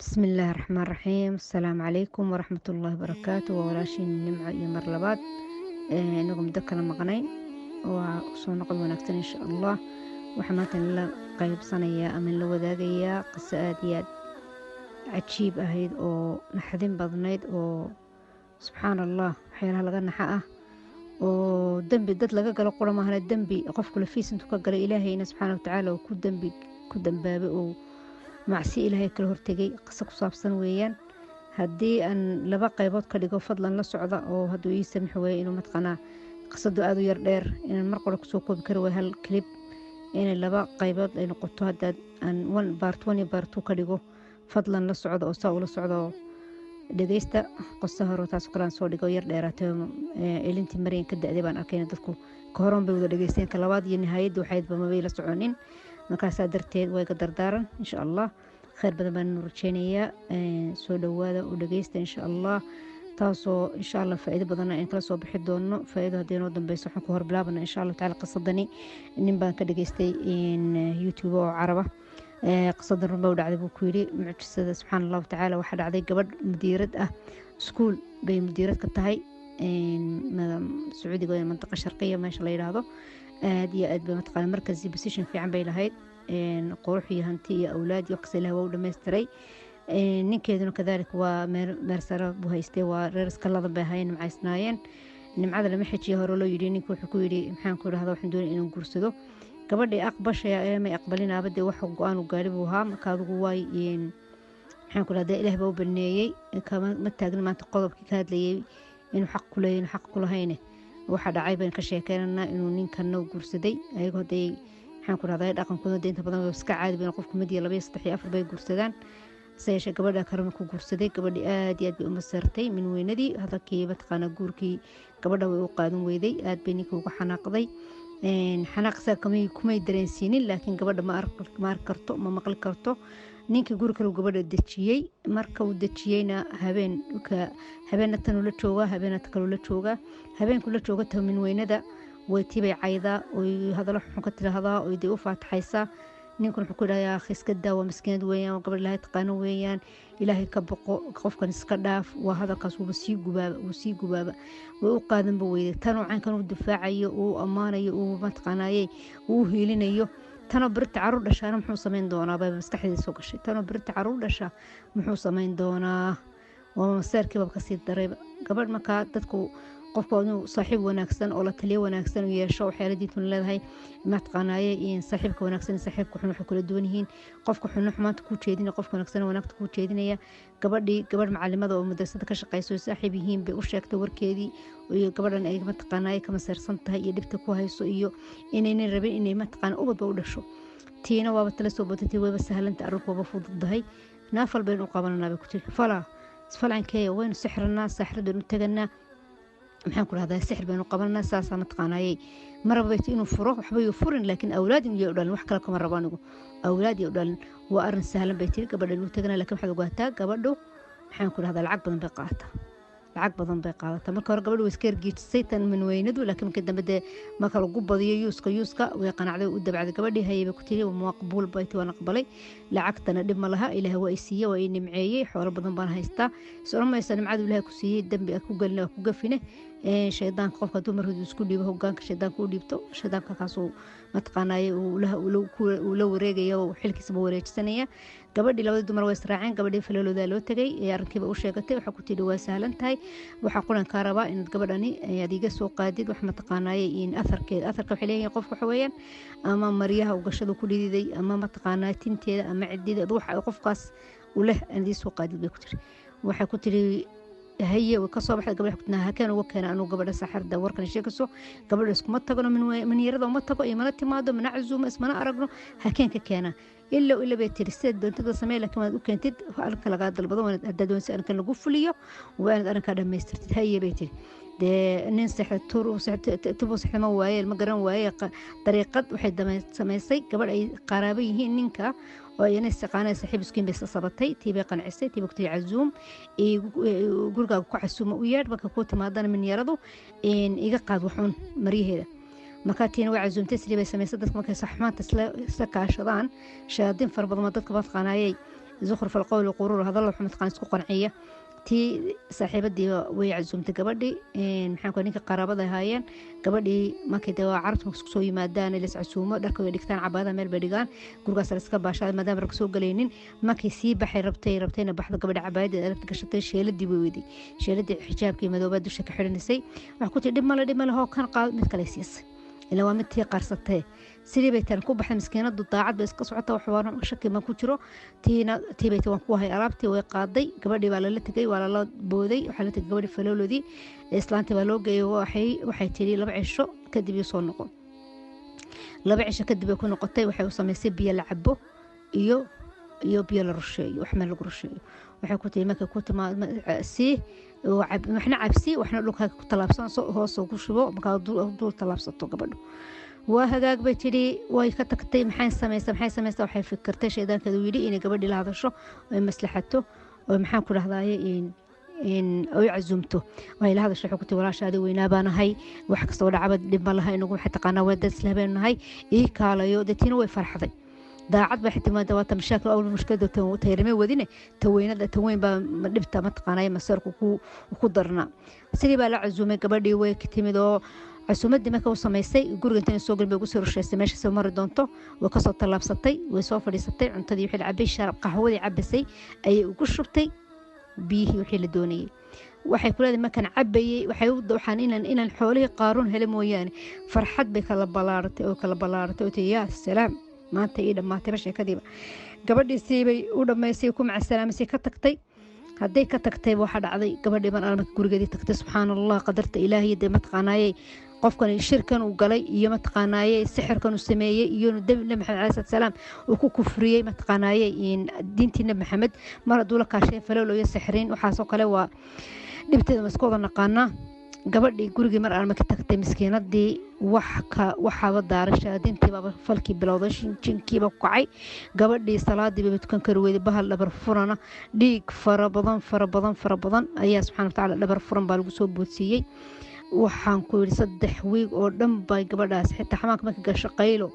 بسم الله الرحمن الرحيم. السلام عليكم ورحمة الله وبركاته. وولاشين نمعة iyo mar labaad inagu muddo kala maqnayn waa soo noqon wanaagsan insha Allah. waxaan maanta la qaybsanayaa ama la wadaagayaa qiso aad iyo aad cajiib ahayd oo naxdin badnayd oo subxaan Allah waxyaalaha laga naxa ah oo dambi dad laga galo qura maahane dambi qofku lafiis intuu ka galay ilaahayna subxaanahu wa tacaala ku dambaabay oo macsi ilaahay kala hortegay qiso ku saabsan weeyaan. haddii aan laba qaybood ka dhigo fadlan la socda oo hadduu ii samix weeye inuu matqanaa qisadu aad u yar dheer inaan mar qore kusoo koobi karo waa hal clip inay laba qaybood ay noqoto. haddaad aan part 1 iyo part 2 ka dhigo fadlan la socda oo saa ula socda oo dhegeysta qisaha hore taas kalaan soo dhigo yar dheeraatay elintii maryan ka da'day baan arkayna dadku ka horan bay wada dhageysteen ka labaad iyo nihaayadda waxaydba mabay la soconin markaasaa darteed way ka dardaaran insha Allah. khayr badan baan rajeynayaa soo dhawaada oo dhageysta insha Allah taasoo insha Allah faa'iido badan aan kala soo bixi doono. faa'iido haddii noo dambayso waxaan ku hor bilaabana insha Allah taala qisadani nin baan ka dhageystay YouTube oo caraba qisadan runba u dhacday buu ku yiri mucjisada subxaanallah taala waxa dhacday gabadh mudiirad ah iskuul bay mudiirad ka tahay sacuudiga ee mantaqa sharqiya meesha la yiraahdo aad iyo aad bay matqaan markaasi position fiican bay lahayd qurux iyo hanti iyo awlaad iyo qasay lahaa u dhameystiray ninkeeduna kadalik waa meersara buu haystay waa reer iska ladan bay hayeen macaysnaayeen nimcada lama xijiyo hore loo yidhi ninka wuxuu ku yidhi maxaan ku idhahdaa waxaan doonay inaan guursado gabadhii aqbashaya ee may aqbalin aabadee wax go-aan u gaari buu ahaa marka adigu waay maxaan ku idhahdaa ilaah baa u baneeyey ma taagna maanta qodobkii ka hadlayay inuu xaq ku leeyahay inuu xaq ku lahayne waxa dhacay baan ka sheekeynanaa inuu ninkanna guursaday ayagoo haday maxaan ku rahdaa dhaqankooda inta badan way iska caadi bayn qofku mid iyo 2 3 iyo 4 bay guursadaan sayesha gabadha karama ku guursaday gabadhi aad iyo aad bay u masartay min weynadii hadalkii matqaana guurkii gabadha way u qaadan weyday aad bay ninka uga xanaaqday xanaaqsa kumay dareensiinin laakiin gabadha ma arki karto ma maqli karto ninka guri kale gabadha dejiyay marka uu dejiyayna habeenna tan la jooga habeenna kale la jooga habeenku la jooga tan min weynada way tibay cayda oo hadal xun ka tiraahdaa oo ay u faataxaysa ninkuna wuxuu ku dhayaa iska daawa miskiinad weeyaan gabadh ilaahay taqaano weeyaan ilaahay ka boqo qofkan iska dhaaf waa hadalkaas uu sii gubaaba way u qaadan ba weyday tan oo caankan uu difaacayo uu amaanayo uu matqaanayay uu hiilinayo tanoo birta caruur dhashaana muxuu sameyn doonaa bay maskaxdiisa soo gashay tanoo birta caruur dhasha muxuu sameyn doonaa waa masaarkii baa ka sii daray gabadh markaa dadku qofka inuu saaxiib wanaagsan oo la taliyo wanaagsan u yeesho waxyaaladiitu leedahay matqaanaaye in saaxiibka wanaagsan saaxiibka xun waxay kala duwan yihiin qofka xun xumaanta ku jeedinaya qofka wanaagsan wanaagta ku jeedinaya gabadh macalimada oo madrasada ka shaqeyso saaxiib yihiin bay u sheegtay warkeedii iyo gabadhan ay matqaanaaye kama saarsan tahay iyo dhibta ku hayso iyo inaynan rabin inay matqaan ubadba u dhasho tiina waaba tala soo badatay wayba sahlanta arrinkuba fududahay naafal baynu u qabananaa bay ku tiri falcankee waynu sixranaa saaxiradan u taganaa maxaan ku rahdaa sixir baynu qabananaa saasaa matqaanayay maraba inuu furo waxba yuu furin laakiin awlaad iyo dhalin wax kale kama rabo anigu awlaad iyo dhalin waa arrin sahlan bay tiri gabadhan uu taganaa laakiin waxaad ogaataa gabadhu maxaan ku rahdaa lacag badan bay qaadataa marka hore gabadhu way iska ergiijisay tan min weynadu laakiin marka dambe dee marka lagu badiyo yuuska way qanacday u dabacday gabadhii hayay bay ku tiri maqbuul bay tii waan aqbalay lacagtana dhib ma laha ilaahay waa i siiyey waa i nimceeyey xoolo badan baan haystaa isoromaysa nimcadu ilaahay ku siiyey dambi ku galina ku gafine shaydaanka qofka dumar hadu isku dhiibo hogaanka shaydaanka u dhiibto shaydaanka kaasuu matqaanaaye uu la wareegaya oo xilkiisa ma wareejsanaya gabadhii labadii dumar way israaceen gabadhii falolooda loo tagay arrinkiiba u sheegatay waxaa ku tidhi waa sahlan tahay waxaa qulan kaa rabaa inaad gabadhani adiga soo qaadid wax mataqaanaaye in atharka waxay leeyihiin qofka waxa weeyaan ama maryaha u gashada ku dhididay ama mataqaanaa tinteeda ama cidideeda waxa qofkaas u leh inaad soo qaadid bay ku tiri waxay ku tiri haye ka soo baxday gabadha xubnaha hakeen uga keenay anuu gabadha saxarda warkan sheekayso gabadha iskuma tagno min yarada uma tago iyo mana timaado mana cazuuma ismana aragno hakeen ka keena illa bay tiri sida doontada sameey laakiin waad u keentid halka laga dalbado hadda doonsi arkan lagu fuliyo waa inaad arrinka dhameystirtid haye bay tiri dee nin tubo saxma waaye ma garan waaye dariiqad waxay samaysay gabadh ay qaraabo yihiin ninka oo ayna saqaanay saaxiib iskiin bay sabatay tiibay qancisay tiibay ku tiri cazuum guriga ku casuuma u yeedh marka ku timaadana min yaradu iga qaad waxun mariyaheeda marka tiina waa cazuumtay sidii bay samaysay dadka markay saxmaanta isla kaashadaan shaadin far badan dadka badqaanayay زخرف القول وقرور هذا الله محمد قان اسكو قنعيه tii saaxiibadii way casuumtay gabadhii maxaan ku ninka qaraabada haayeen gabadhii markay dawaa carabta isku soo yimaadaan la casuumo dharka way dhigtaan cabaada meel bay dhigaan gurigaas la iska baashaa maadaama rag soo galaynin markay sii baxay rabtayna baxda gabadha cabaada aragta gashatay sheeladii way weeday sheeladii xijaabkii madooba dusha ka xidhanisay wax ku tii dhib male hoo kan qaad mid kale siisay ila waa mid tii qarsatay sidii bay tan ku baxday miskiinadu daacad bay iska socota wax waana shaki ma ku jiro tii bay tan ku hay alaabtii way qaaday gabadhii baa la tagay waa la booday waxa la tagay gabadhii faloolodii islaantii baa loo geeyay waxay tiri 2 cisho kadib soo noqon 2 cisho kadib ay ku noqotay waxay u sameysay biyo la cabo iyo biyo la rusheeyo wax meel lagu rusheeyo waxay ku tiri markay ku timaad si waxna cabsi waxna dhulka ku talaabsan hoos ugu shubo marka dul talaabsato gabadhu waa hagaag bay tiri way ka tagtay maxay sameysay waxay fikirtay sheedaankeedu yiri inay gabadhii la hadasho oo maslaxato oo maxaan ku dhahdaaye in ay cazumto way la hadasho xogti walaashaadi weynaa baanahay wax kasta oo dhacba dib ma laha inagu waxa taqaana wada islaabenahay kaalayo dadina way farxaday daacad ba xitimaada wata mashaakil awl mushkilada tayrime wadine taweyn ba dhibta ma taqaanay masarku ku darna sidii baa la cazumay gabadhii way ka timid oo casuumadii markay u sameysay guriga inta soo galbay ugu soo rusheysay meesha soo mari doonto way ka soo talaabsatay way soo fadhiisatay cuntadii wixii cabay sharab qaxwadii cabasay ay ugu shubtay biyihii wixii la doonayay waxay ku leedahay markan cabayay waxaan inaan xoolaha qaaruun hele mooyaan farxad bay kala balaaratay oo yaa salaam maanta ii dhamaatay sheekadiiba gabadhii siibay u dhameysay ku macsalaamasay ka tagtay hadday ka tagtay waxa dhacday gabadhii baan almarka gurigeedii tagtay subxaanallah qadarta ilaahiy de mataqaanaayay qofkan shirkan uu galay iyo mataqaanaayay sixirkan uu sameeyay iyo nabi maxamed calaysalaatu salaam uu ku kufriyay mataqaanaayay diintii nabi maxamed mar haduu la kaashay falool iyo sixrin waxa soo kale waa dhibteeda maskooda naqaana gabadhii gurigii mar almarka tagtay miskiinadii waxaba daarashay diintii baba falkii bilowday jinkiiba ku kacay gabadhii salaadii bay tukan kar weeyday bahal dhabar furana dhiig fara badan ayaa subxaanahu wa ta'aala dhabar furan baa lagu soo boodsiiyay waxaan ku yiri 3 wiig oo dhan bay gabadhaas xitaa xamaanka markay gasho qaylo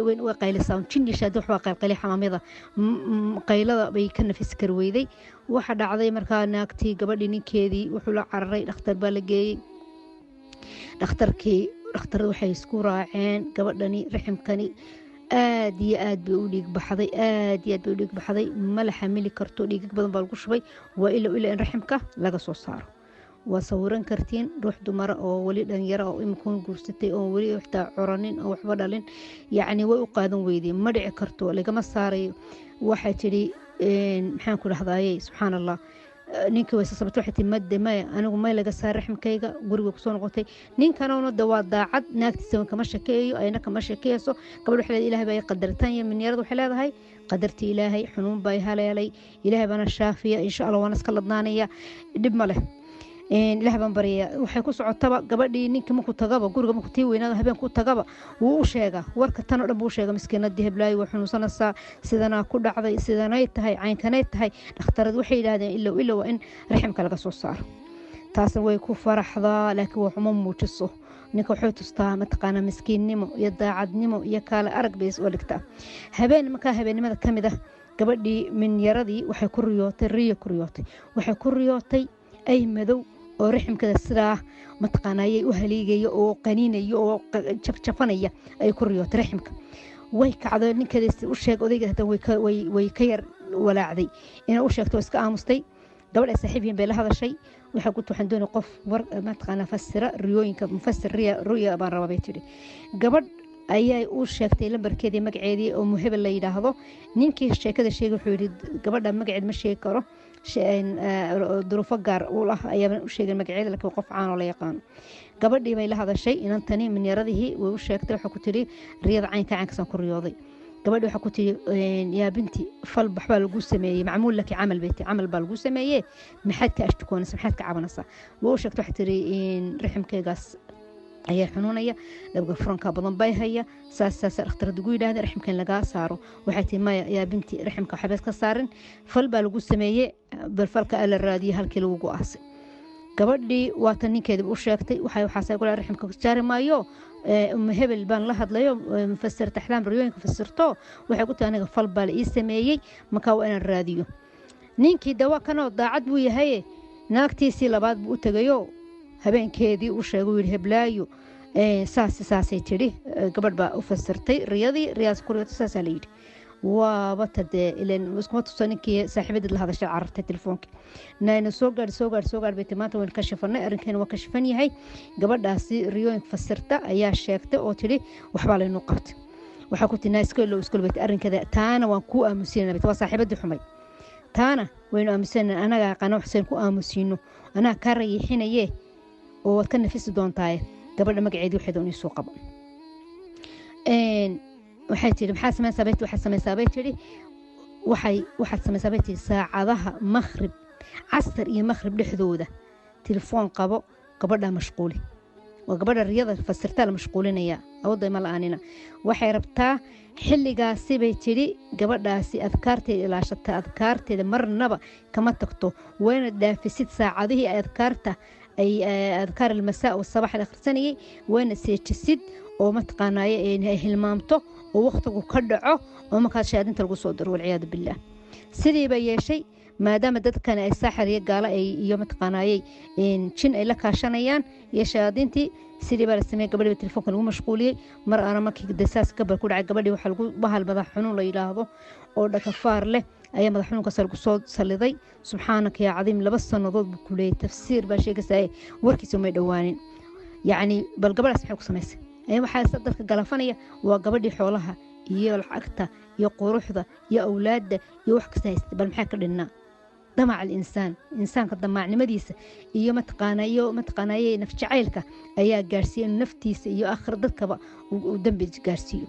weyn way qaylisaa jinni shaad wax waa qaylqali xamaamada qaylada bay ka nafis kar weeyday waxa dhacday markaa naagtii gabadhii ninkeedii wuxuu la cararay dhakhtar baa la geeyay dhakhtarada waxay isku raaceen gabadhani raximkani aad iyo aad bay u dhiig baxday ma la xamili karto dhiig badan baa lagu shubay waa ilaa in raximka laga soo saaro waa sawiran kartiin ruux dumar oo wali dhalinyaro oo imkoon guursatay oo wali xitaa curanin oo waxba dhalin yacni way u qaadan weydeen ma dhici karto lagama saarayo waxay tiri maxaan ku dhahdaaye subxaanallah ninkii way sababtay waxay tiri madamay anigu may laga saar raximkayga guriga ku soo noqotay ninkanoo dawaa daacad naagtiisa kama shakeeyo ayna kama shakeeyso gabadh waxay leedahay ilaahay bay qadartan iyo minyaradu waxay leedahay qadartii ilaahay xunuun bay haleelay ilaahay bana shaafiya insha Allah waan iska ladnaanaya dib ma leh ilaahay baan bariya waxay ku socotaba gabadhii ninkii markuu tagaba guriga markuu tii weynaada habeen ku tagaba wuu u sheega warka tan oo dhan buu sheega miskiinadii heblaay wax xunuunsanaysa sidana ku dhacday sidanay tahay caynkanay tahay dhakhtaradu waxay yiraahdeen ilaa waa in raximka laga soo saaro taasna way ku faraxdaa laakiin wax uma muujiso ninka wuxuu tustaa mataqaana miskiinnimo iyo daacadnimo iyo kala arag bay soo dhigtaa habeenimada kamid ah gabadhii min yaradii waxay ku riyootay ay madow oo raximkada sidaa mataqaanayay u haliigaya oo qaniinaya oo jafjafanaya ay ku riyootay raximka way kacdo ninkeeda u sheeg odayga hadan way ka yar walaacday inay u sheegto iska aamustay gabadha saaxiibiyeen bay la hadashay waxa ku waxaan doonay qof war mataqaana fasira riyooyinka mufassir ruya baan rabaa bay tiri gabadh ayay u sheegtay lambarkeedii magaceedii oo muhebel la yiraahdo ninkii sheekada sheegay wuxuu yiri gabadha magaceed ma sheegi karo duruufo gaar u ah ayaa u sheegay magaceeda laakiin qof caan oo la yaqaan gabadhii bay la hadashay inantani min yaradii way u sheegtay waxa ku tiri riyada caynka ku riyooday gabadhii waxa ku tiri yaa binti fal baxba lagu sameeyay macmuul laki amal baa lagu sameeyay maxaad ka ashtukoonaysaa maxaad ka cabanaysaa way u sheegtay waxa tiri raximkaygaas ayaa xanuunaya dabga furanka badan bay haya saas dhakhtaradu ugu yiraahdeen raximkan laga saaro waxay tii maya yaa binti raximka xabees ka saarin fal baa lagu sameeyay bal falka ala raadiyo halkii lagu go'aasay gabadhii waatan ninkeedii u sheegtay waxaasay kula raximka jaari maayo hebel baan la hadlayo mufasirta axlaam riyooyinka fasirto waxay ku tahay aniga fal baa la ii sameeyey markaa waa inaan raadiyo ninkii dawa kanoo daacad buu yahay naagtiisii labaad buu u tagayo habeenkeedii u sheegay yidhi heblaayo saasay tidhi gabadh baa u fasirtay riyaas kuriyata saasaa la yidhi waaba tadee ilan iskuma tuso ninkii saaxiibadeed la hadashay carartay telefoonka nayna soo gaadh bay maanta waan kashifanay arrinkeena waa kashifan yahay gabadhaasi riyooyinka fasirta ayaa sheegtay oo tidhi waxbaa laynuu qabtay waxaa ku tihi iskol arrinkeeda taana waan kuu aamusinana waa saaxiibadii xumay taana waynu aamusinana anaga aqaana waxseen ku aamusiino anaa kaa rayiixinaye oo waad ka nafisi doontaaye gabadha magaceedii waxeeda un isoo qabo waxay tidhi waxaad samaysaa bay tidhi waxaad samaysaa bay tidhi saacadaha maghrib casar iyo maghrib dhexdooda telefoon qabo gabadha mashquuli waa gabadha riyada fasirtaa la mashquulinaya awooday ma la-aanina waxay rabtaa xilligaasi bay tidhi gabadhaasi adkaarteeda ilaashata adkaarteeda marnaba kama tagto wayna dhaafisid saacadihii ay adkaar almasaa wasabax la akhrisanayay wayna seejisid oo mataqaanaaye ay hilmaamto oo waqtigu ka dhaco oo markaas shahaadinta lagu soo daro walciyaadu billaah sidii bay yeeshay maadaama dadkan ay saaxir iyo gaalo iyo mataqaanaaye jin ay la kaashanayaan iyo shahaadintii sidii baa la sameeyey gabadhii telefoonka lagu mashquuliyey mar aana markii dasaas gabar ku dhacay gabadhii waxaa lagu bahal madax xanuun la yidhaahdo oo dhakafaar leh ayaa madax xanuunkaas lagu soo saliday subxaanaka yaa cadiim 2 sannadood buu ku leeyay tafsiir baa sheegaysaa warkiisa may dhowaanin yacni bal gabadhaas maxay ku samaysay waxaa dadka galafanaya waa gabadhii xoolaha iyo lacagta iyo quruxda iyo awlaadda iyo wax kasta haystay bal maxaa ka dhinnaa damac alinsaan insaanka damaacnimadiisa iyo mataqaanaaye naf jacaylka ayaa gaarsiiyey inuu naftiisa iyo aakhir dadkaba uu dambi gaarsiiyo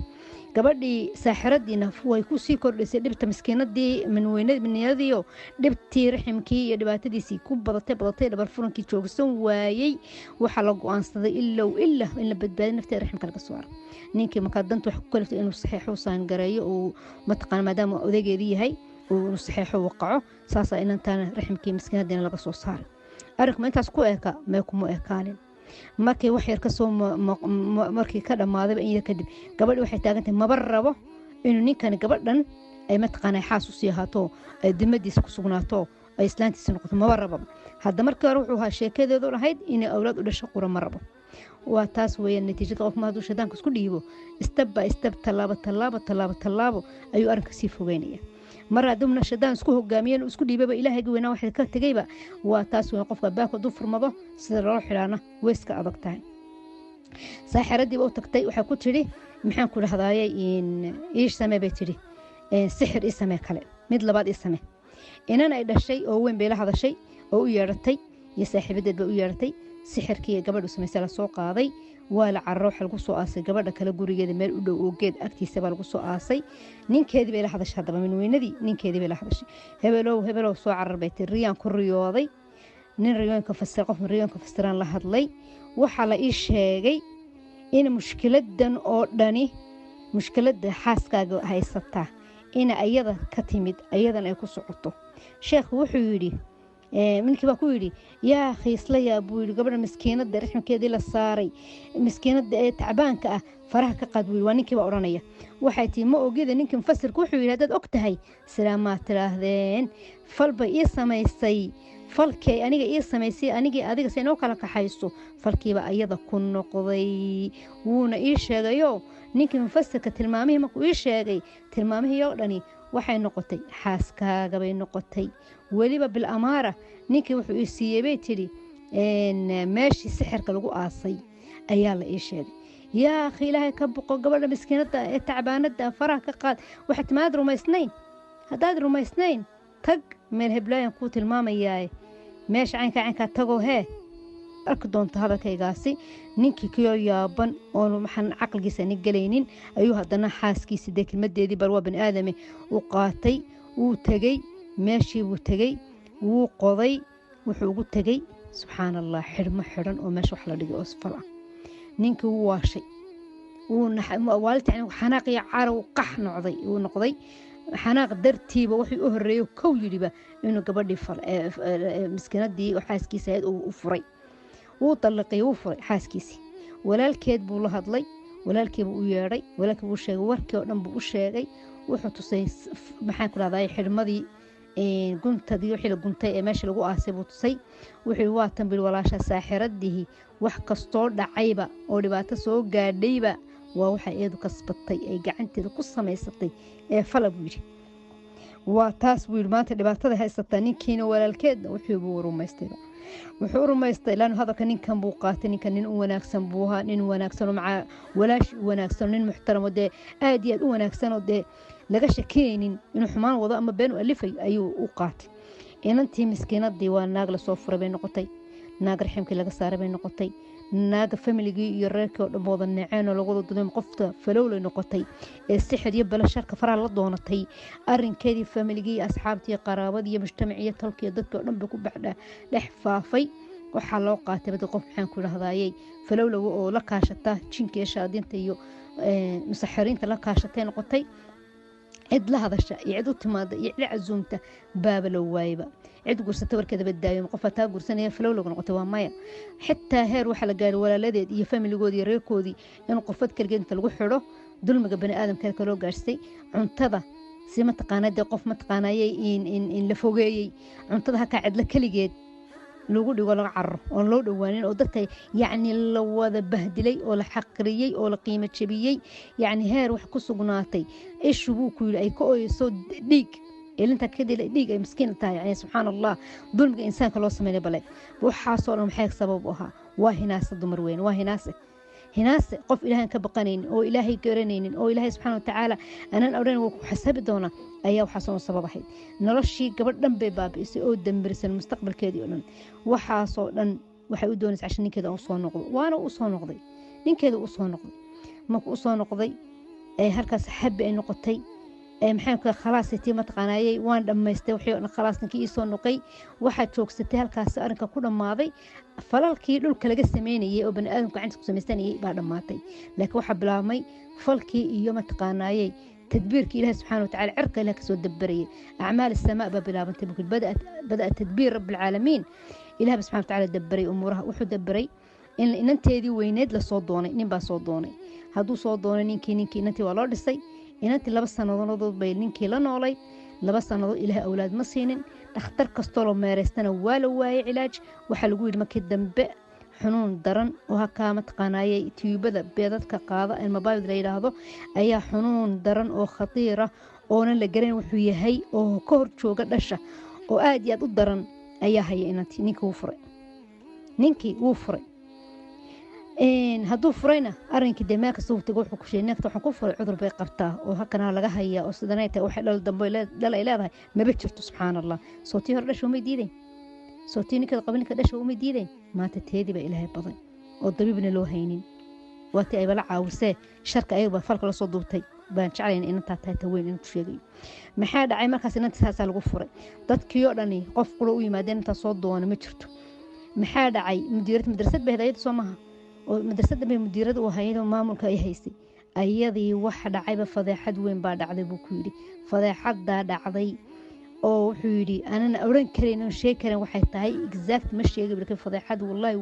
gabadhii saaxiradiina way ku sii kordhisay dhibta miskiinadii minweynadiiyo dhibtii raximkii iyo dhibaatadiisii ku badatay dhabar furankii joogsan waayey waxaa la go-aansaday ilaa in la badbaadiyo nafteeda raximka laga soo arag ninkii markaa danta wax ku kaliftay inuu saxiixo saangareeyo uu mataqaana maadaama odageedii yahay inuu saxiixo waqaco saasaa inantaana raximkii miskiinadiina laga soo saaray arrinkuma intaas ku eka mee kuma ekaanin markii wax yar kasoo markii ka dhammaadayba in yar kadib gabadhi waxay taagantahay maba rabo inuu ninkani gabadhan ay mataqaana xaas usii ahaato ay dimadiisa ku sugnaato ay islaantiisa noqoto maba rabo hadda markii hore wuxuu ahaa sheekadeedu lahayd inay awlaad u dhasho qura ma rabo waa taas weeyaan natiijada qof ma hadduu shaydaanka isku dhiibo step by step tallaabo ayuu arrinka sii fogeynaya mar haddumna shaydaan isku hogaamiyeen isku dhiibaba ilaahayga weynaa waxay ka tegayba waa taas weyn qofka baako duu furmado sida loo xidhaana weyska adag tahay saaxiradiiba u tagtay waxay ku tidhi maxaan ku dhahdaaye ii samee bay tidhi sixir ii samee kale mid labaad ii samee inan ay dhashay oo weyn bay la hadashay oo u yeedhatay iyo saaxiibadeed bay u yeedhatay sixirkii gabadhu samaysay la soo qaaday waa la carro waxa lagu soo aasay gabadha kale gurigeeda meel u dhow oo geed agtiisa baa lagu soo aasay ninkeedii bay la hadashay haddaba minweynadii ninkeedii bay la hadashay hebelow soo carar bay tiri riyaan ku riyooday nin riyooyinka fasir qof riyooyinka fasiraan la hadlay waxaa la ii sheegay in mushkiladan oo dhani mushkilada xaaskaaga haysataa in ayada ka timid ayadan ay ku socoto sheekhu wuxuu yidhi ninkii baa ku yidhi yaa khiisla yaa buu yidhi gabadha miskiinada raxmkeedii la saaray miskiinada ee tacbaanka ah faraha ka qaad buu yidhi waa ninkii baa odhanaya waxay tii ma ogida ninkii mufasirka wuxuu yidhi haddaad og tahay salaamaa tidhaahdeen falba ii samaysay falkii aniga ii samaysay anigii adiga si inoo kala kaxayso falkiiba ayada ku noqday wuuna ii sheegayo ninkii mufasirka tilmaamihii markuu ii sheegay tilmaamihii oo dhani waxay noqotay xaaskaaga bay noqotay weliba bil amaara ninkii wuxuu ii siiyey bay tidhi meeshii sixirka lagu aasay ayaa la ii sheegay yaa akhi ilaahay ka boqo gabadha miskiinada ee tacbaanada faraha ka qaad waxaad timaad rumaysnayn haddaad rumaysnayn tag meel heblaayan kuu tilmaamayaa meesha caynkaa tagoo hee arki doonta hadalkaygaasi ninkii kiyoo yaaban oon maxaan caqligiisa ni gelaynin ayuu haddana xaaskiisi dee kelmadeedii bal waa bani aadame u qaatay wuu tegey meeshii buu tegey wuu qoday wuxuu ugu tegey subxaan allah xidhmo xidhan oo meesha wax la dhigay oo sfal ah ninkii wuu waashay waalita xanaaqiya carow qax noqday xanaaq dartiiba wuxuu u horeeyo kow yidhiba inuu gabadhii miskiinadii xaaskiisa ahayd u furay wuu طلقay wuu furay xaaskiisii walaalkeed buu la hadlay walaalkeed buu u yeedhay walaalkeed buu sheegay warkii oo dhan buu u sheegay wuxuu tusay maxaan ku raadayay xirmadii guntadii wixii la guntay ee meesha lagu aasay buu tusay wuxuu waa tan bil walaasha saaxiradii wax kastoo dhacayba oo dhibaato soo gaadhayba waa waxa eedu kasbatay ay gacanteeda ku samaysatay ee fala buu yiri waa taas buu maanta dhibaatada haysata ninkiina walaalkeedna wuxuu rumaystay laanu hadalka ninkan buu qaatay ninkan nin u wanaagsan buu ahaa nin wanaagsan oo maca walaash wanaagsan nin muxtaramo de aad iyo aad u wanaagsan oo de laga shakeenin inuu xumaan wado ama been u alifay ayuu u qaatay inantii miskiinadii waa naag la soo furay bay noqotay naag raximkii laga saaray bay noqotay naaga familigii iyo reerkii oo dhan wada naceen oo lagu wada duday qofta falowlay noqotay ee sixir iyo bala sharka faraha la doonatay arinkeedii familigii asxaabtii qaraabadii iyo mujtamacii talkii dadkii oo dhan ba ku baxda dhex faafay waxa loo qaatay bad qof maxaan ku rahdayay falowlaw oo la kaashata jinkii shaadinta iyo musaxiriinta la kaashatay noqotay cid la hadasha iyo cid u timaada iyo cid casuumta baaba loo waayba cid guursatay warkeeda badaayo qof taa guursanaya falowlaw noqotay waa maya xitaa heer waxa la gaaray walaaladeed iyo familigoodii iyo reerkoodii in qofad kaligeed inta lagu xiro dulmiga bani aadamka kale loo gaarsay cuntada si ma taqaanade qof ma taqaanayay in la fogeeyay cuntada haka cid la kaligeed lagu dhigo laga carro oo loo dhawaanin oo dadka yaani la wada bahdilay oo la xaqriyay oo la qiimo jabiyay yaani heer wax ku sugnaatay ishu buu ku yiri ay ka ooyso dhiig ilinta kadib dhiig ay miskiin tahay yani subhanallah dulmiga insaanka loo sameeyay bale waxa soo dhan maxay sabab u ahaa waa hinaasa dumar weyn waa hinaasa qof ilaahay ka baqanaynin oo ilaahay garanaynin oo ilaahay subhanahu wa ta'ala anan awran uu ku xasabi doona ayaa waxa soo sabab ahayd noloshii gabadh dhan bay baabiisay oo dambarsan mustaqbalkeedii oo dhan waxa soo dhan waxay u doonaysaa cashin ninkeeda oo soo noqdo waana uu soo noqday ninkeeda uu soo noqday markuu u soo noqday halkaas xabbi ay noqotay maxay ku khalaasitay ma taqaanayay waan dhameystay wixii oo khalaas ninkii soo noqay waxa joogsatay halkaas arinka ku dhamaaday falalkii dhulka laga sameeyay oo bani aadamku gacanta ku sameeyay baa dhamaatay laakiin waxa bilaabmay falkii iyo ma taqaanayay تدبيرك إله سبحانه وتعالى عرق لك سو دبري أعمال السماء ببلابن تبكي بدأ تدبير رب العالمين إله سبحانه وتعالى دبري أمورها وحو دبري إن أنت هذه ويناد لصوت دوني نبى صوت دوني هادو صوت دوني نينكي أنت ولا رسي إن أنت لبس نض بين نينكي لا نولي لبس نض إله أولاد مسينين اختار كستولو مارستنا ولا واي علاج وحلقوا المكي الدنب حنون درن وهكا متقانايي تيوبدا بيدadka qaada in mobile leeyahay ayaa xanuun daran oo khatiira oo la garan wuxuu yahay oo ka hor jooga dhasha oo aad iyo aad u daran ayaa hay inantii ninkii uu furay hadduu furayna arinkii deegaanka soo tago wuxuu ku sheegay nafta waxaan ku furay cudur bay qabtaa oo hakana laga hayaa oo sidanay tahay wax dhal dambe leedahay ma jirto subxaanallah sootii hor dhasho ma diiday صوتيني كذا قبلني كذا شو مديدين ما تتهدي بإلهي بضي والضبيبنا لو هينين واتي أي بلع عاوسة شركة أيوة فرق لصوت دوتي بانشعلين إن تاتوين إن تشيلي محاد عي مركز إن تساسا الغفرة ضد كيوراني قف قلوي ما دين تصوت دوان متشرتو محاد عي مدرسة بهداية صومها ومدرسة بمديرة وهايين ومامولك أي هيسي أيضي واحد عيبة فضيحة وين بعد عذي بوكيري فضيحة دا عذي oo wuxuu yiri aanan oran karin oo sheeg karin waxay tahay exact ma sheegay balka fadeexad wallahi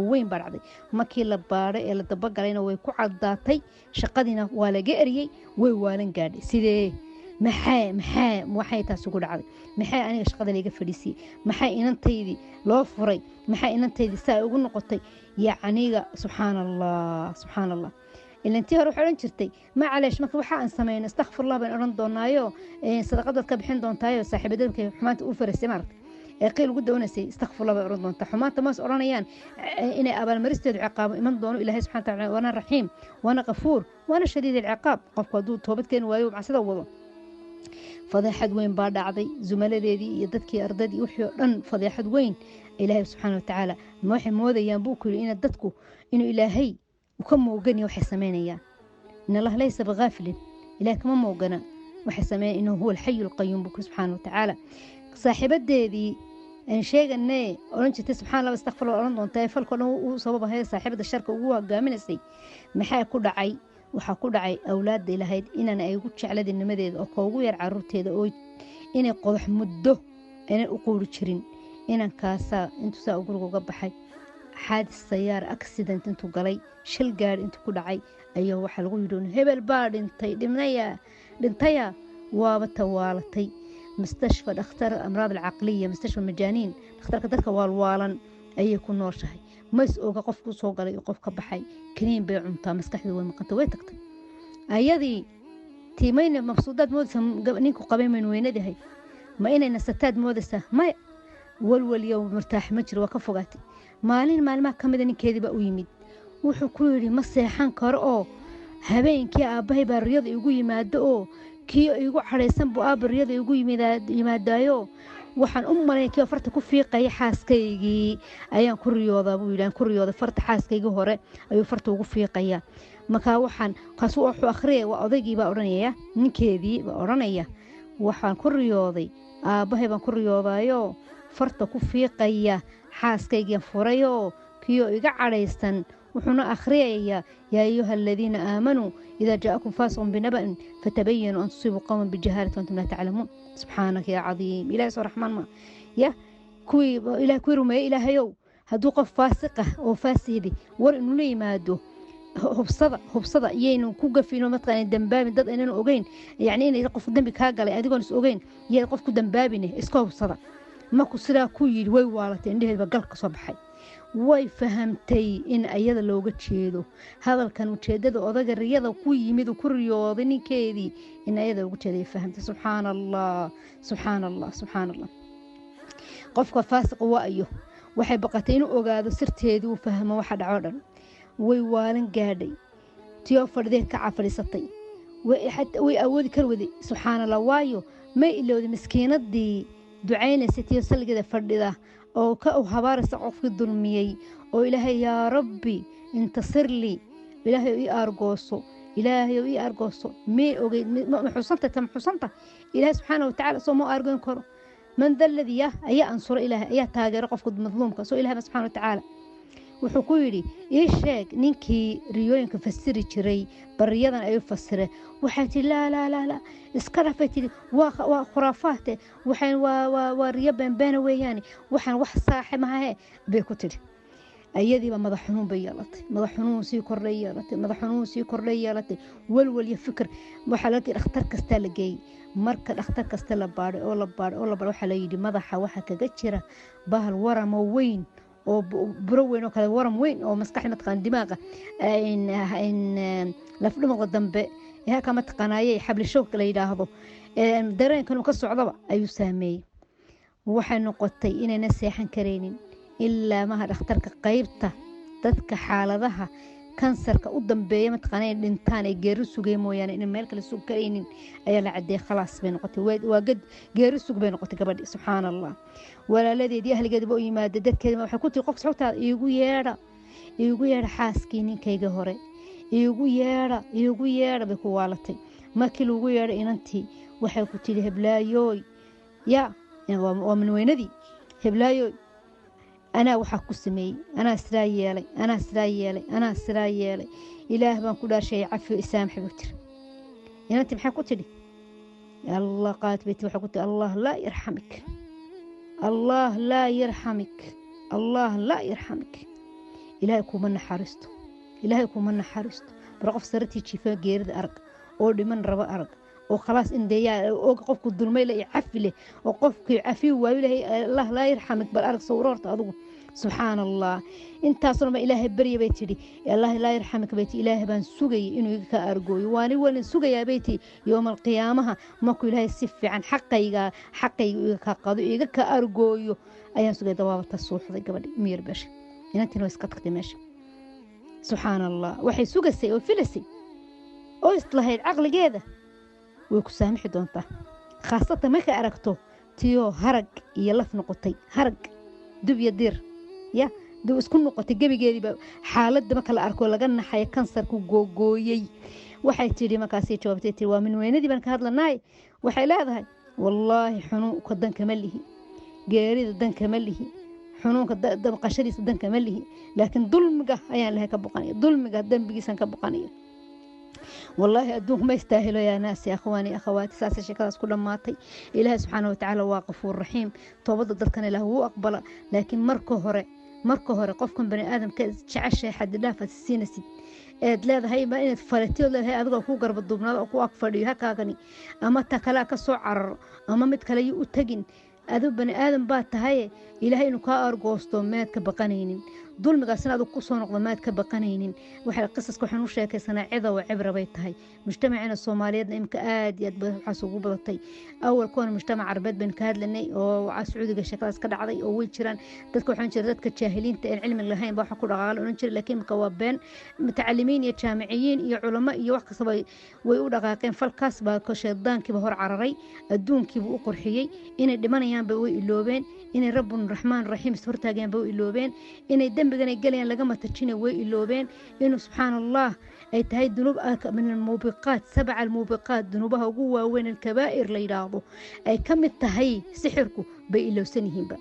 weyn baracday markii la baaray ee la daba galayna way ku cadaatay shaqadina waa laga eriyay way waalan gaadhay sidee maxay taas ugu dhacday maxay aniga shaqada laga fadhiisay maxay inantaydii loo furay maxay inantaydii saa ugu noqotay yaaniga subhanallah إنتي هروح على جرتي ما عليش ما كل حق سمين استغفر الله بين أرند دونايو صدقات كبحين دون تايو صاحب دم كي حمات أوفر استمرت قيل قد ونسي استغفر الله بين أرند دون حمات ماس أورانيان إن أبا المرست العقاب من دونه إلهي سبحانه وتعالى وأنا رحيم وأنا غفور وأنا شديد العقاب قف قدود توبت كان ويوب عسى وضو فضيحة وين بعد عضي زملاء ذي يدك أرددي وحي رن فضيحة وين إلهي سبحانه وتعالى ما وحي موذا ينبوك لإن دتكو إنه إلهي وكم موجني وحسمانية إن الله ليس بغافل إلهك ما موجنا وحسمان إنه هو الحي القيوم بك سبحانه وتعالى صاحب الدذي إن شيء إنه أرنت سبحان الله واستغفر الله أرنت وانت يفعل كله وصوبه هذا صاحب الشركة وهو جامن السي محا كل عي waxaa ku dhacay awlaadda lahayd inaan ay ugu jecladinimadeeda oo koogu yar caruurteeda oo inay qodax muddo inay u quuri jirin inankaasaa intuu saa guriga uga baxay xaadis sayaar accident intuu galay shil gaari intuu ku dhacay ayaa waxaa lagu yidhi hebel baa dhintaya waaba tawaalatay mustashfa dhakhtar amraad alcaqliya mustashfa majaaniin dhakhtarka dadka waalwaalan ayay ku nooshahay mas oga qofku soo galay qof ka baxay kaniin bay cuntaa maskaxdu way maqantay way tagtay ayadii tiimayna mabsuudaad moodaysa ninku qabay man weynadahay ma inay nasataad moodaysa ma walwal yow martaax ma jiro waa ka fogaatay maalmaha ka mida ninkeediiba u yimid wuxuu ku yidhi ma seexan karo oo habeenkii aabbahay baa riyada igu yimaado oo kii igu cadhaysan buu aabba riyada igu yimaadaayo waxaan u malayn kii farta ku fiiqaya xaaskaygii ayaan ku riyoodaa buu yidhi aan ku riyooday farta xaaskaygii hore ayuu farta ugu fiiqayaa markaa waxaan kaas wuxuu akhriyay waa odaygii baa odhanaya ninkeedii baa odhanaya waxaan ku riyooday aabbahay baan ku riyoodaayo farta ku fiiqaya xaaskaygiian furayoo kiyo iga cadhaysan wuxuuna akhriyaya yaa ayuha aladiina aamanuu idaa jaa'akum faasiqun binaba'in fatabayanuu an tusiibuu qawman bijahaalatin wantum laa taclamuun subxaanaka yaa cadiim ilahi soo raxmaan ma ya kuwii rumeeye ilaahayow hadduu qof faasiqah oo faasihdi war inuu la yimaado hubsada iyaynu ku gafino mataqaana dambaabin dad aynanu ogeyn yacni inay qof dambi kaa galay adigoon is ogeyn iyaad qof ku dambaabine iska hubsada markuu sidaa ku yidhi way waalatay indheheedba gal ka soo baxay way fahamtay in ayada looga jeedo hadalkan ujeedada odaga riyada ku yimid ku riyooday ninkeedii in ayada looga jeeday fahamtay subxaan allah qofka faasiqa waayo waxay baqatay inuu ogaado sirteedii uu fahmo waxa dhaco dhan way waalan gaadhay tiyoo fadhideed ka cafadhiisatay way awoodi kar waday subxaan allah waayo may ilowday miskiinadii ducaynaysay tiyo salligeeda fadhida oo ka habaaraysa qofkii dulmiyey oo ilaahay yaa rabbi intasir lii ilaahay ii argooso may ogeyd maxusanta ilaahay subxaana watacaala soo ma argoyn karo man da ladii ayaa ansuro ilaahay ayaa taageero qofka madluumka soo ilaahay subxaana watacaala wuxuu ku yidhi ii sheeg ninkii riyooyinka fasiri jiray bariyadan ayuu fasire waxay tihi laa iska dhafay tihi waa khuraafaate waxaan waa riyo beenbeena weeyaane waxaan wax saaxib mahahe bay ku tidhi ayadiiba madax xanuun bay yeelatay madax xanuun sii kordhay yeelatay walwal iyo fikir waxaa la tihi dhakhtar kastaa la geeyey marka dhakhtar kasta la baadhay waxaa la yidhi madaxa waxaa kaga jira bahal waramo weyn oo buro weyn oo kale waram weyn oo maskaxda mataqaan dimaaqa lafdhumada dambe halka mataqaanayay xabli shoog la yidhaahdo dareenkan uu ka socdaba ayuu saameeyey waxay noqotay inayna seexan karaynin ilaa maha dhakhtarka qaybta dadka xaaladaha kansarka u dambeeya mataqaana inay dhintaan ay geeri sugay mooyaane inay meel kale sug karaynin ayaa la cadeeyay khalaas bay noqotay waa geeri sug bay noqotay gabadhi subxaan allah walaaladeedii ahligeedaba u yimaada dadkeeda waxay ku tiri qof soctaada iigu yeedha xaaskii ninkayga hore iigu yeedha bay ku waalatay markii lagu yeedhay inantii waxay ku tiri heblaayoy waa manweynadii heblaayoy anaa waxaa ku sameeyey anaa sidaa yeelay ilaah baan ku dhaashay cafi isaamx buu tiri inantii maxay ku tidhi allah qaat bayti waxay ku tihi allah laa yarxamik ilaahay kuma naxariisto bar qof saratii jiifa geerida arag oo dhiman rabo arag oo khalaas indeeyaa oo qofku dulmay la cafi leh oo qofkii cafi waayo ilaahay allah laa yarxamik bal arag sawroorta adigu subxaan allah intaasoo dhan ilaahay barya bay tidhi allah laa yarxamik bay tihi ilaahay baan sugayay inuu iga ka argooyo waani walin sugayaa bay tihi yowma alqiyaamaha markuu ilaahay si fiican xaqayga iga ka qado iga ka argooyo ayaan sugay dawaabata suuxday gabadhi miyir basha inantina way iska tagtay meesha subxaan allah waxay sugaysay oo filaysay oo islahayd caqligeeda way ku saamixi doontaa khaasatan markay aragto tiyoo harag iyo laf noqotay harag dub iyo dir dib isku noqotay gebigeediiba xaaladda marka la arko laga naxay kansarku googooyey waxay tidhi markaasay jawaabtay tii waa min weynadii baan ka hadlanaay waxay leedahay wallaahi xunuunka dankama lihi geerida dankama lihi xunuunka dabqashadiisa dankama lihi laakiin dulmiga ayaan lahay ka boqanaya dulmiga dambigiisan ka boqanaya والله أدونك ما يستاهلوا يا ناس يا أخواني أخواتي ساسة شكرا كل ماتي إله سبحانه وتعالى واقفور رحيم توبض ضدكن إله هو أقبل لكن مركو هوري قفكم بني آدم كعشة حد لا فالسينسي leedahay ma inaad falatio leedahay adigoo ku garba duubnaado oo ku ag fadhiyo hakaagani ama ta kale ka soo cararo ama mid kale u tagin adu bani aadan baa tahay ilaahay inuu ka argoosto meed ka baqanaynin dulmigaasna adu ku soo noqdo meed ka baqanaynin waxa qisaska waxaan u sheekaysanaa cida oo cibra bay tahay mujtamacina Soomaaliyeedna imka aad iyo aad waxa ugu badatay awal koon mujtamac Carabeed baan ka hadlanay oo Sacuudiga shaqadaas ka dhacday oo way jiraan dadka waxaan jiray dadka jaahiliinta ee cilmi lahayn baa waxa ku dhaqaal oo jiray laakiin ka waa been mutacallimiin iyo jaamiciyiin iyo culamo iyo wax kasta way u dhaqaaqeen falkaas baa ka sheedaankiiba hor cararay adduunkiiba u qurxiyay inay dhimanayaan bay way iloobeen inay rabbun raxmaan raxiim hortaageen bay iloobeen inay dambigan ay galayaan laga matajinay way iloobeen inuu subxaanallah ay tahay dunuub min almuubiqaat sab'a almuubiqaat dunuubaha ugu waaweyn alkabaa'ir la yiraahdo ay ka mid tahay sixirku bay ilowsan yihiinba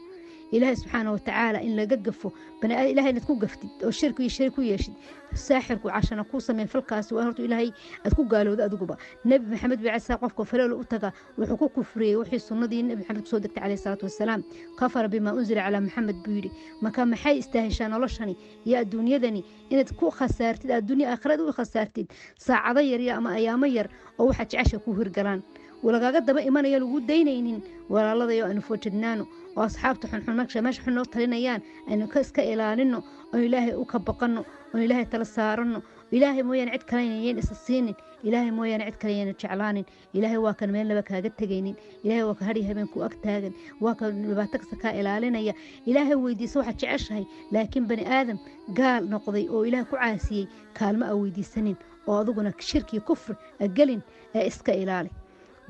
إلهي سبحانه وتعالى إن لقفه بنا إلهي نتكون قفتي أو الشرك يشرك ويشد ساحرك عشان أقوص من فالكاس وأهرت إلهي أتكون قالوا ذا أدقبا نبي محمد بعسى قفك فلو أتقى وحقوق كفري وحي السنة دي النبي محمد صدقت عليه الصلاة والسلام كفر بما أنزل على محمد بيري ما كان محي استهشان الله شاني يا الدنيا ذني إن تكون خسارتي الدنيا آخرت وخسارتي ساعة ضير يا أما أيام ير أو واحد عشا كوهر قران ولقى قد إيمان يلو دينين ولا الله ضيو أنه فوجدنانه وأصحابته حنحن ماش حنو طلينيان أنه كسك إلالنه وإلهي أكبقنه وإلهي تلسارنه إلهي مويان عد كلينيين إساسينين إلهي مويان عد كلينيين تشعلانين إلهي واكن مين لبك هاقد تجينين إلهي واك هري هبنكو أكتاغن واكن لباتك سكا إلالنيا إلهي ويدي سوحة تعشهي لكن بني آدم قال نقضي أو إلهي كعاسي كالما أو ويدي سنين وأضغنا شركي كفر أقلين إسكا إلالي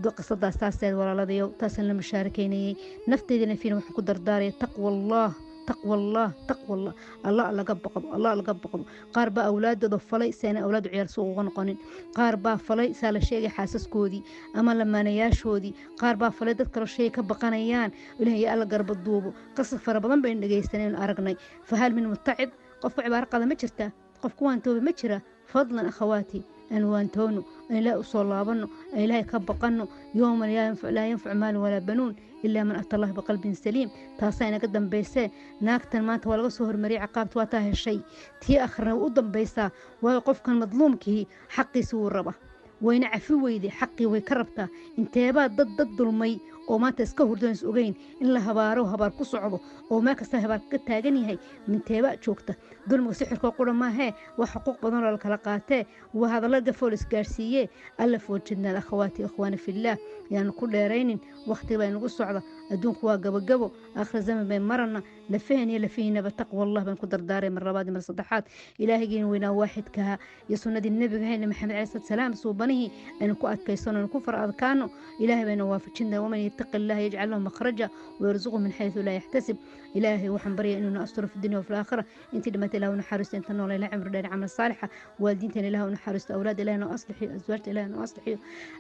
قصة أساسية ولا لديو تاسن لمشاركيني نفتيدنا فينا وحكو درداري تقوى الله الله لقبقب قاربا أولاد ضفلي سنة أولاد عيال سوق غنقنين قاربا فلي سال شيء حاسس كودي أما لما نياش هودي قاربا فلي تذكر شيء كبقنيان إلهي ألا قرب الضوبو قصة فربضان بين دقيستنين أرقني فهل من متعب قف عبارة قادة مجرته قف كوان توبي مجرة فضلا أخواتي أنوان تونو أن لا أصلابنو أن لا يكبقنو يوم لا ينفع مال ولا بنون إلا من أتى الله بقلب سليم تاسينا قدام بيسا ناكتن ما تولغ سهر مريع عقابت واتاه الشيء تي أخرنا وقدام بيسا ويقف كان مظلوم كي حقي سور ربا وين عفو ويدي حقي ويكربتا انتابات ضد المي oo maanta iska hurdeen ogeyn in la habaaro habar ku socdo oo ma kasta habar ka taagan yahay minteeba joogta dulmiga sixirka qura ma he wax xuquuq badan oo kala qaatay waa hadallo gafool isgaarsiiyay alla foojidna akhwaati ikhwaana fillah yaan ku dheeraynin waqti baa inagu socda adduunku waa gabagabo aakhir zaman bay marana la fahayna taqwa allah baan ku dardaaray mar labaad mar saddexaad ilaahigeen weynaa waaxidka iyo sunnadii nabiga hayna maxamed cali salaam suubanihi aan ku adkaysano ku faradkaano ilaahay bayna waafajinna waman يتق الله يجعل له مخرجا ويرزقه من حيث لا يحتسب إلهي وحن بريء إنه أستر في الدنيا وفي الآخرة أنت لما تلاه ونحارس أنت نور إلى عمر دار عمل صالحة والدين تلاه ونحارس أولاد إلهي أصلحي أزواج إلهي أصلحي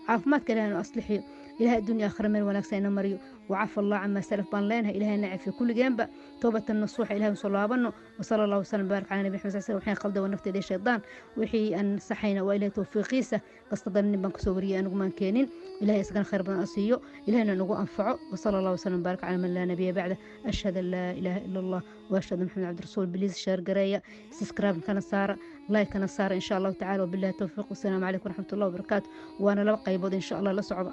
عافماتك إلهي أصلحي إلهي الدنيا آخر من ونكسينا مريو وعفى الله عما سلف بان لينها إلهي نعف في كل جنب توبة النصوح إلهي صلى الله عليه وصلى الله وسلم بارك على نبي محمد صلى الله عليه وسلم وحين قلده ونفت يدي الشيطان وحي أن صحينا وإلهي توفيقيسه قصد أن بنك سوريا نقمان كينين إلهي يسكن خير بنا أسيو إلهي نقو أنفعه وصلى الله وسلم بارك على من لا نبي بعده أشهد أن لا إله إلا الله وأشهد أن محمد عبد الرسول بليز شار قرية سبسكرايب كان صار لايك كان صار إن شاء الله تعالى وبالله التوفيق والسلام عليكم ورحمة الله وبركاته وأنا لبقى يبود إن شاء الله لصعبة